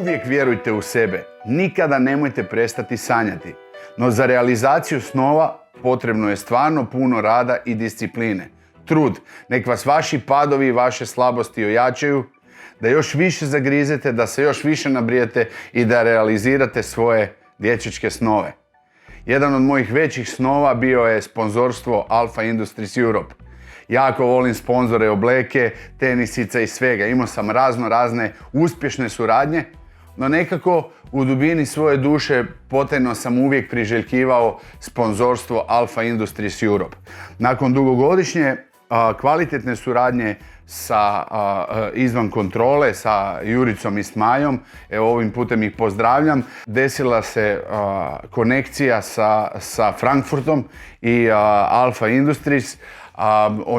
Uvijek vjerujte u sebe, nikada nemojte prestati sanjati. No za realizaciju snova potrebno je stvarno puno rada i discipline. Trud, nek vas vaši padovi i vaše slabosti ojačaju, da još više zagrizete, da se još više nabrijete i da realizirate svoje dječačke snove. Jedan od mojih većih snova bio je sponzorstvo Alpha Industries Europe. Jako volim sponzore, obleke, tenisice i svega. Imao sam razne uspješne suradnje, no nekako u dubini svoje duše potajno sam uvijek priželjkivao sponzorstvo Alpha Industries Europe. Nakon dugogodišnje kvalitetne suradnje sa izvan kontrole, sa Juricom i Smajom, evo ovim putem ih pozdravljam, desila se konekcija sa Frankfurtom i Alpha Industries.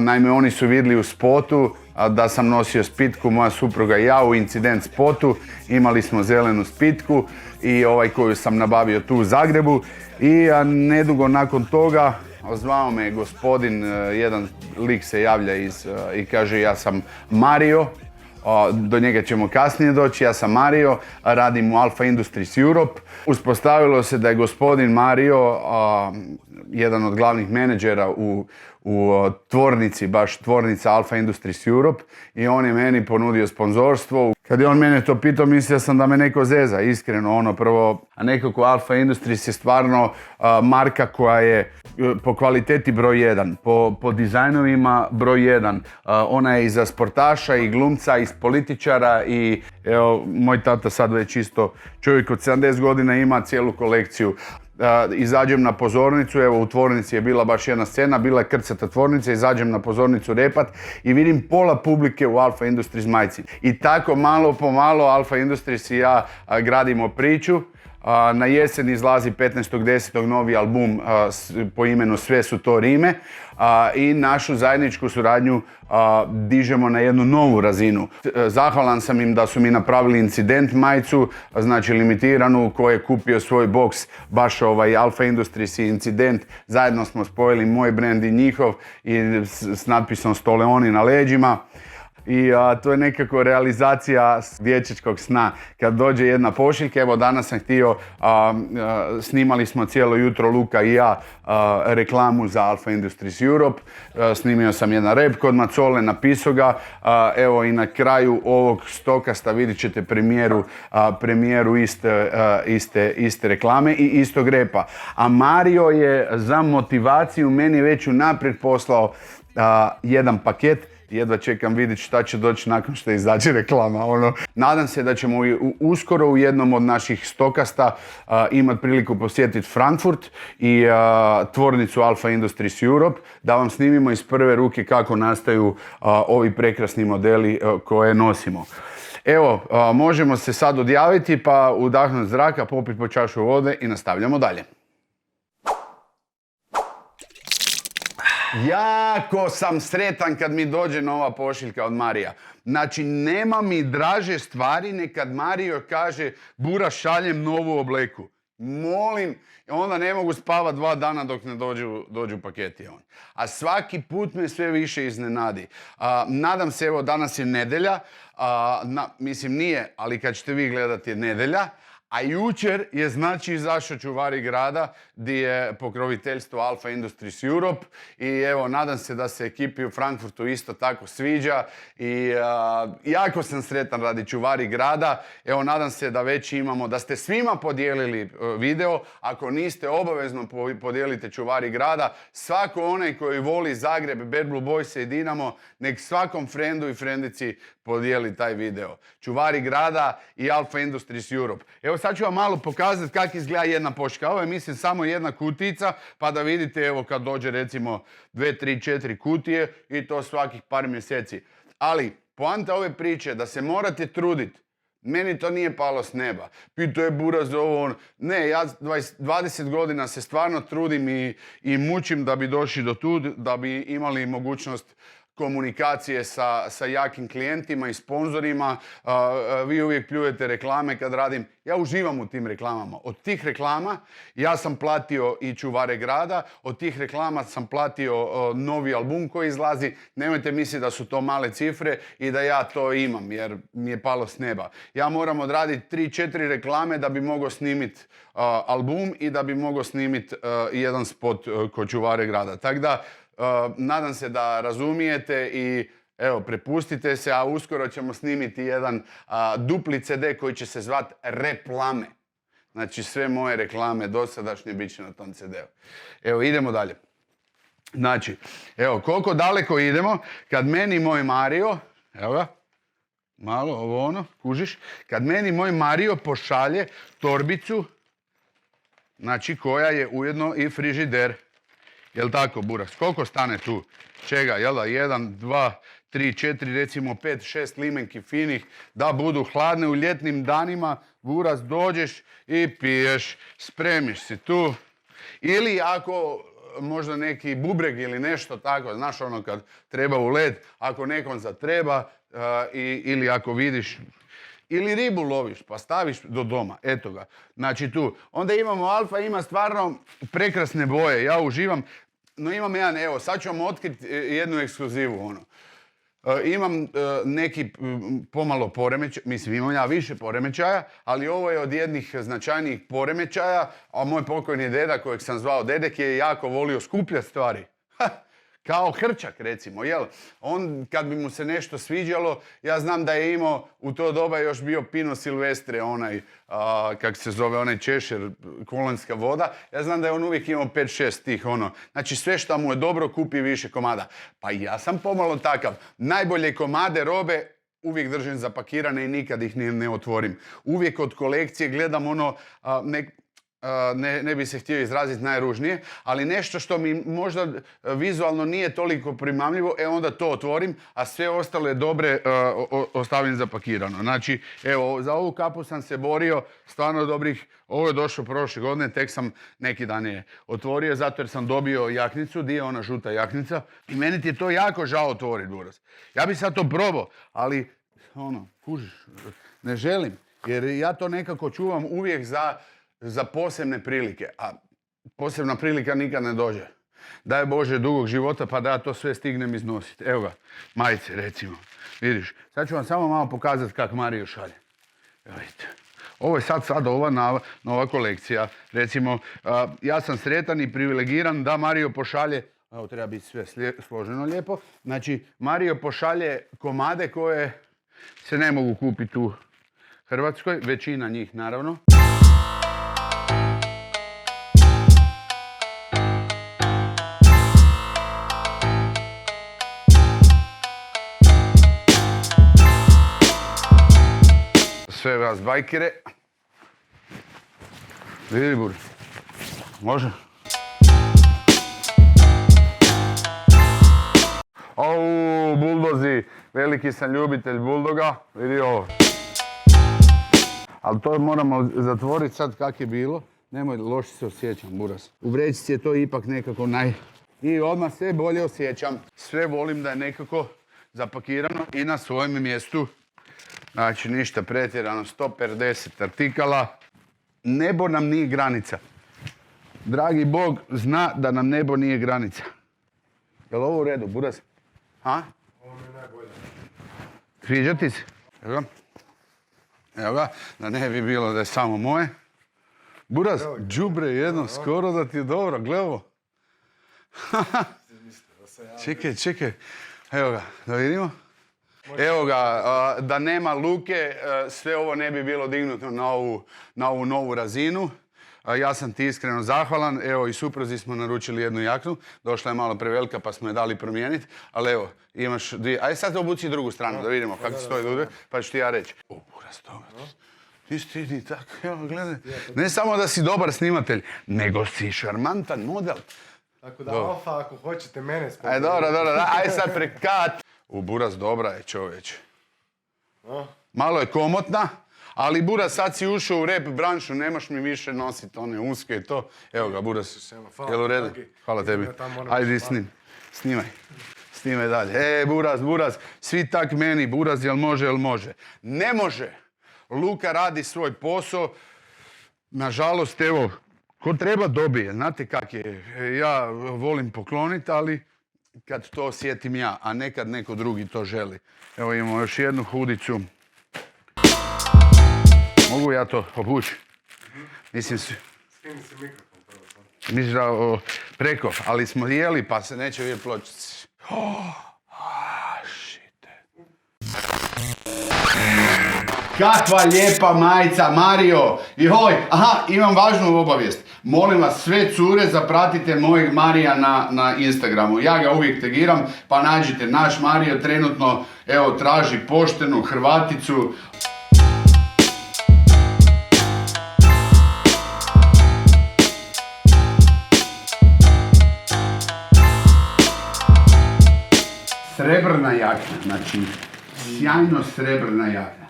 Naime, oni su vidjeli u spotu da sam nosio spitku, moja supruga i ja, u incident spotu. Imali smo zelenu spitku i koju sam nabavio tu u Zagrebu. I nedugo nakon toga zvao me gospodin, jedan lik se javlja i kaže ja sam Mario, do njega ćemo kasnije doći, ja sam Mario, radim u Alpha Industries Europe. Uspostavilo se da je gospodin Mario jedan od glavnih menadžera u tvornici, baš tvornica Alpha Industries Europe, i on je meni ponudio sponzorstvo. Kad je on mene to pitao, mislio sam da me neko zeza, iskreno, prvo, a nekako Alpha Industries je stvarno marka koja je po kvaliteti broj 1, po dizajnovima broj 1. Ona je i za sportaša, i glumca, i političara, i evo, moj tata sad već isto čovjek od 70 godina ima cijelu kolekciju. Izađem na pozornicu, evo u tvornici je bila baš jedna scena, bila je krcata tvornica, izađem na pozornicu repat i vidim pola publike u Alpha Industries majici. I tako malo po malo Alpha Industries i ja gradimo priču. Na jesen izlazi 15.10. novi album po imenu Sve su to rime i našu zajedničku suradnju dižemo na jednu novu razinu. Zahvalan sam im da su mi napravili incident majicu, znači limitiranu, koji je kupio svoj boks, baš Alpha Industries i incident. Zajedno smo spojili moj brand i njihov i s natpisom Stoleoni na leđima. I to je nekako realizacija dječačkog sna. Kad dođe jedna pošiljka, evo danas sam htio, snimali smo cijelo jutro Luka i ja reklamu za Alpha Industries Europe. Snimio sam jedan rep kod Macole, napisao ga. Evo i na kraju ovog stokasta vidjet ćete premijeru iste reklame i istog repa. A Mario je za motivaciju meni već unaprijed poslao jedan paket. Jedva čekam vidjeti šta će doći nakon što izađe reklama. Nadam se da ćemo uskoro u jednom od naših stokasta imati priliku posjetiti Frankfurt i tvornicu Alpha Industries Europe, da vam snimimo iz prve ruke kako nastaju ovi prekrasni modeli koje nosimo. Evo, možemo se sad odjaviti pa udahnuti zraka, popiti po čašu vode i nastavljamo dalje. Jako sam sretan kad mi dođe nova pošiljka od Marija. Znači, nema mi draže stvari nekad Mario kaže Bura, šaljem novu obleku. Molim, onda ne mogu spavati 2 dana dok ne dođu paketi. A svaki put me sve više iznenadi. Nadam se, evo danas je nedjelja, mislim nije, ali kad ćete vi gledati je nedjelja. A jučer je znači izašao Čuvari grada gdje je pokroviteljstvo Alpha Industries Europe i evo nadam se da se ekipi u Frankfurtu isto tako sviđa i jako sam sretan radi Čuvari grada. Evo nadam se da već imamo, da ste svima podijelili video. Ako niste, obavezno podijelite Čuvari grada. Svako onaj koji voli Zagreb, Bad Blue Boys i Dinamo, nek svakom frendu i frendici podijeli taj video. Čuvari grada i Alpha Industries Europe. Evo sad ću vam malo pokazati kako izgleda jedna pošiljka. Ovo je mislim samo jedna kutijica, pa da vidite evo kad dođe recimo 2, 3, 4 kutije i to svakih par mjeseci. Ali poanta ove priče je da se morate truditi. Meni to nije palo s neba. Pitao je Bura za ovo. Ne, ja 20 godina se stvarno trudim i mučim da bi došli do tu, da bi imali mogućnost komunikacije sa jakim klijentima i sponzorima. Vi uvijek pljujete reklame kad radim. Ja uživam u tim reklamama. Od tih reklama ja sam platio i Čuvare grada, od tih reklama sam platio novi album koji izlazi. Nemojte misliti da su to male cifre i da ja to imam jer mi je palo s neba. Ja moram odraditi 3-4 reklame da bi mogao snimiti album i da bi mogao snimiti jedan spot kod Čuvare grada. Tako da nadam se da razumijete i evo, prepustite se, a uskoro ćemo snimiti jedan dupli CD koji će se zvati Replame. Znači sve moje reklame dosadašnje bit će na tom CD-u. Evo, idemo dalje. Znači, evo, koliko daleko idemo, kad meni moj Mario, evo ga, malo ovo ono, kužiš, kad meni moj Mario pošalje torbicu, znači koja je ujedno i frižider. Jel' tako, Buras? Koliko stane tu? Čega? Jel' da? 1, 2, 3, 4, recimo 5, 6 limenki finih da budu hladne u ljetnim danima. Buras, dođeš i piješ, spremiš si tu. Ili ako možda neki bubreg ili nešto tako, znaš ono kad treba u led, ako nekom zatreba ili ako vidiš ili ribu loviš pa staviš do doma, eto ga. Znači tu. Onda imamo Alfa, ima stvarno prekrasne boje, ja uživam. No imam jedan, evo, sad ću vam otkriti jednu ekskluzivu, ono. Imam neki pomalo poremećaj, mislim imam ja više poremećaja, ali ovo je od jednih značajnijih poremećaja, a moj pokojni deda kojeg sam zvao Dedek je jako volio skupljati stvari. Kao Hrčak, recimo, jel? On, kad bi mu se nešto sviđalo, ja znam da je imao u to doba još bio Pino Silvestre, onaj, kak se zove, onaj češer, kolonjska voda. Ja znam da je on uvijek imao 5-6 tih, ono. Znači, sve što mu je dobro, kupi više komada. Pa ja sam pomalo takav. Najbolje komade robe uvijek držim zapakirane i nikad ih ne otvorim. Uvijek od kolekcije gledam ono, ne bi se htio izraziti najružnije, ali nešto što mi možda vizualno nije toliko primamljivo, onda to otvorim, a sve ostale dobre ostavim zapakirano. Znači, evo, za ovu kapu sam se borio stvarno dobrih, ovo je došlo prošle godine, tek sam neki dan je otvorio, zato jer sam dobio jaknicu, di je ona žuta jaknica, i meni ti je to jako žao otvoriti, Buras. Ja bi sad to probao, ali, kužiš, ne želim, jer ja to nekako čuvam uvijek za posebne prilike, a posebna prilika nikad ne dođe. Daj Bože dugog života pa da ja to sve stignem iznositi. Evo ga, majice recimo. Vidiš, sad ću vam samo malo pokazati kako Mario šalje. Evo vidite. Ovo je sad ova nova kolekcija. Recimo, ja sam sretan i privilegiran da Mario pošalje, evo treba biti sve složeno lijepo, znači Mario pošalje komade koje se ne mogu kupiti u Hrvatskoj, većina njih naravno. Sve vas bajkere. Vidi, Buri. Može? Au, buldozi. Veliki sam ljubitelj buldoga. Vidi ovo. Ali to moramo zatvoriti sad kak je bilo. Nemoj, loše se osjećam, Buras. U vrećici je to ipak nekako I odmah sve bolje osjećam. Sve volim da je nekako zapakirano i na svojem mjestu. Znači, ništa pretjerano, 150 artikala. Nebo nam nije granica. Dragi Bog zna da nam nebo nije granica. Je li ovo u redu, Buras? Ha? Ovo mi je najbolje. Sviđa ti se? Evo ga. Evo ga, da ne bi bilo da je samo moje. Buras, đubre jedno, skoro da ti je dobro, gle ovo. Čekaj. Evo ga, da vidimo. Evo ga, da nema Luke, sve ovo ne bi bilo dignuto na ovu novu razinu. Ja sam ti iskreno zahvalan. Evo, i supruzi smo naručili jednu jaknu. Došla je malo prevelika pa smo je dali promijeniti. Ali evo, imaš dvije. Ajde sad obuci drugu stranu da vidimo kako ti stoji dude. Pa ću ti ja reći. O, Buras, dobro. Nisi ni tako, evo, gledaj. Ne samo da si dobar snimatelj, nego si šarmantan model. Tako da, Alfa, ako hoćete mene spomenuti. Ajde, dobro, ajde sad prekat. Buras, dobra je, čovječe. Malo je komotna, ali Buras, sad si ušao u rap branšu, nemaš mi više nositi one uske i to. Evo ga, Buras, jel u redu? Hvala tebi. Ajde, snimaj. time dalje. Buraz, svi tak meni, Buraz, jel može? Ne može. Luka radi svoj posao. Nažalost, evo, ko treba dobije. Znate kak je, ja volim pokloniti, ali kad to osjetim ja, a nekad neko drugi to želi. Evo imamo još jednu hudicu. Mogu ja to obući? Mislim Skini si mikrofon prvo. Misliš da preko, ali smo jeli pa se neće vidjeti pločici. Kakva lijepa majica, Mario! Joj, imam važnu obavijest. Molim vas, sve cure zapratite mojeg Marija na Instagramu. Ja ga uvijek tagiram, pa nađite. Naš Mario trenutno, evo, traži poštenu Hrvaticu. Srebrna jakna, znači, sjajno srebrna jakna.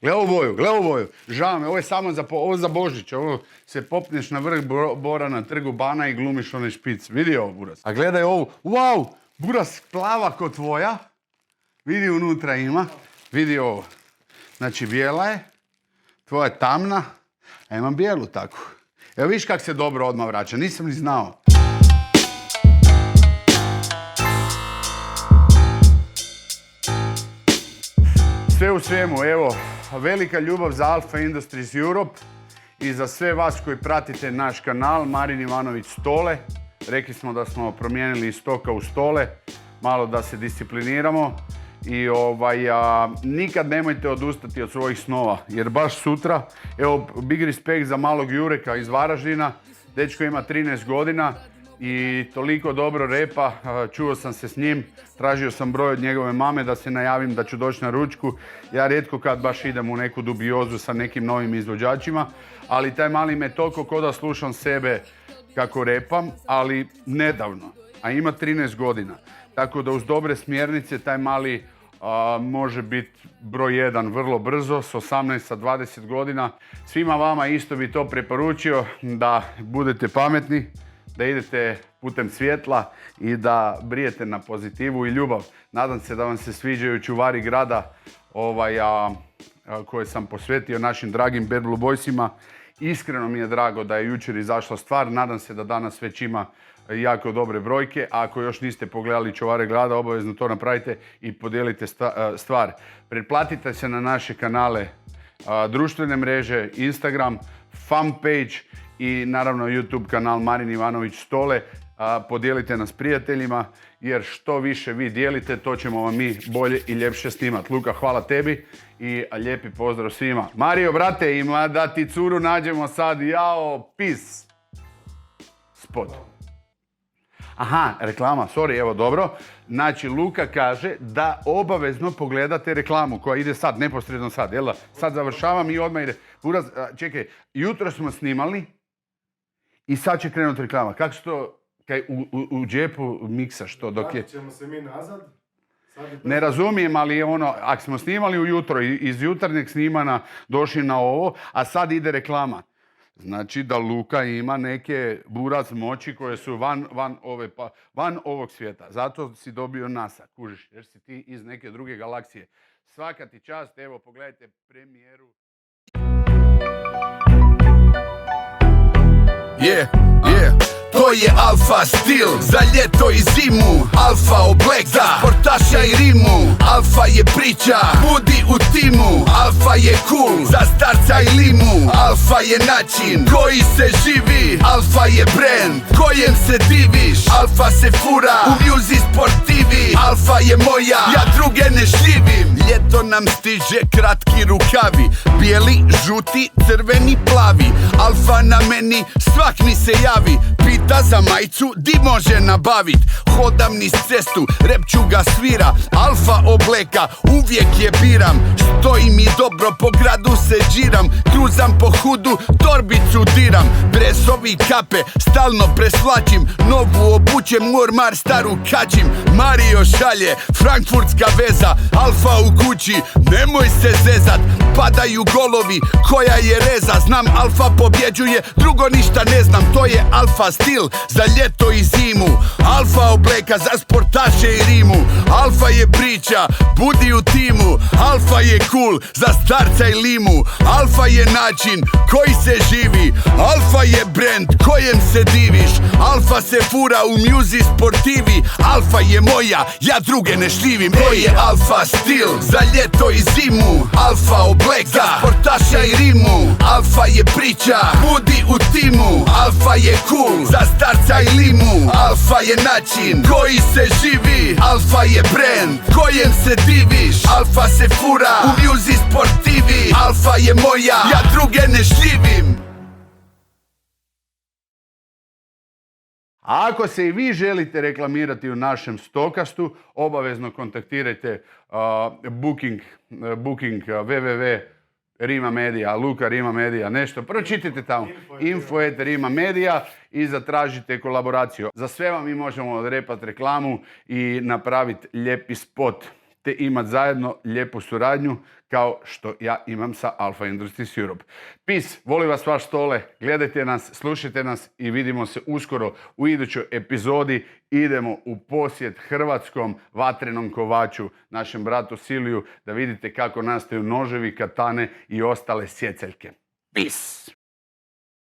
Gle ovu boju. Žao me, ovo je samo za Božić. Ovo se popneš na vrh Bora na trgu Bana i glumiš onaj špic. Vidi ovo, Buraz. A gledaj ovu. Wow, Buraz, plava ko tvoja. Vidi, unutra ima. Vidi ovo. Znači, bijela je. Tvoja je tamna. A imam bijelu takvu. Evo viš kak se dobro odmah vraća. Nisam ni znao. Sve u svemu, evo, velika ljubav za Alfa Industries Europe i za sve vas koji pratite naš kanal Marin Ivanović Stole. Rekli smo da smo promijenili iz stoka u stole, malo da se discipliniramo i nikad nemojte odustati od svojih snova, jer baš sutra, evo, big respect za malog Jureka iz Varaždina, dečko ima 13 godina i toliko dobro repa, čuo sam se s njim, tražio sam broj od njegove mame da se najavim da ću doći na ručku. Ja rijetko kad baš idem u neku dubiozu sa nekim novim izvođačima, ali taj mali me toliko ko da slušam sebe kako repam, ali nedavno, a ima 13 godina. Tako da uz dobre smjernice taj mali može biti broj 1 vrlo brzo, s 18, sa 20 godina. Svima vama isto bi to preporučio da budete pametni, da idete putem svjetla i da brijete na pozitivu i ljubav. Nadam se da vam se sviđaju čuvari grada koje sam posvetio našim dragim Bad Blue Boysima. Iskreno mi je drago da je jučer izašla stvar. Nadam se da danas već ima jako dobre brojke. A ako još niste pogledali čuvare grada, obavezno to napravite i podijelite stvar. Pretplatite se na naše kanale, društvene mreže, Instagram, fanpage i naravno YouTube kanal Marin Ivanović Stole. Podijelite nas prijateljima, jer što više vi dijelite, to ćemo vam mi bolje i ljepše snimati. Luka, hvala tebi i lijepi pozdrav svima. Mario, brate, ima da ti curu nađemo sad, jao, peace. Spot. Aha, reklama, sorry, evo dobro. Znači, Luka kaže da obavezno pogledate reklamu koja ide sad, neposredno sad, jel da? Sad završavam i odmah ide. Buraz, čekaj, jutro smo snimali i sad će krenuti reklama. Kako što to, kaj u džepu miksaš to dok je... Vratit ćemo se mi nazad. Ne razumijem, ali ono, ako smo snimali ujutro, iz jutarnjeg snimana došli na ovo, a sad ide reklama. Znači da Luka ima neke Buraz moći koje su van ovog svijeta. Zato si dobio NASA, kužiš, jer si ti iz neke druge galaksije. Svaka ti čast, evo pogledajte premijeru. To je Alfa stil za ljeto i zimu. Alfa oblek za sportaša i rimu. Alfa je priča, budi u timu. Alfa je cool za starca i limu. Alfa je način koji se živi. Alfa je brand kojem se diviš. Alfa se fura u muzi sportivi. Alfa je moja, ja druge ne živim. Ljeto nam stiže, kratki rukavi, bijeli, žuti, crveni, plavi. Alfa na meni, svak mi se javi. Pita za majicu, di može nabavit. Hodam niz cestu, rep ću ga svira. Alfa obleka, uvijek je biram. Stoji mi dobro, po gradu se džiram. Kruzam po hudu, torbicu diram. Dresovi kape, stalno preslačim. Novu obućem, ormar staru kačim. Mario šalje, frankfurtska veza. Alfa u kući, nemoj se zezat. padaju golovi, koja je reza. Znam Alfa pobjeđuje, drugo ništa ne znam. To je Alfa stil za ljeto i zimu. Alfa obleka za sportaše i rimu. Alfa je priča, budi u timu. Alfa je cool za starca i limu. Alfa je način koji se živi. Alfa je brand kojem se diviš. Alfa se fura u music sportivi. Alfa je moja, ja druge ne šljivim. To je Alfa stil za ljeto i zimu. Alfa obleka za sportaša i rimu. Alfa je priča, budi u timu. Alfa je cool za starca i limu. Alfa je način koji se živi. Alfa je brand kojem se diviš. Alfa se fura u music sportivi. Alfa je moja, ja druge ne šljivim. A ako se i vi želite reklamirati u našem Stokastu, obavezno kontaktirajte booking www Rima Media, Luka Rima Media, nešto. Pročitajte tamo info@Rima Media i zatražite kolaboraciju. Za sve vam mi možemo odrepati reklamu i napraviti lijepi spot te imati zajedno lijepu suradnju kao što ja imam sa Alfa Industries Europe. Peace, voli vas vaš Stole, gledajte nas, slušajte nas i vidimo se uskoro u idućoj epizodi. Idemo u posjet hrvatskom vatrenom kovaču, našem bratu Siliju, da vidite kako nastaju noževi, katane i ostale sjeceljke. Peace!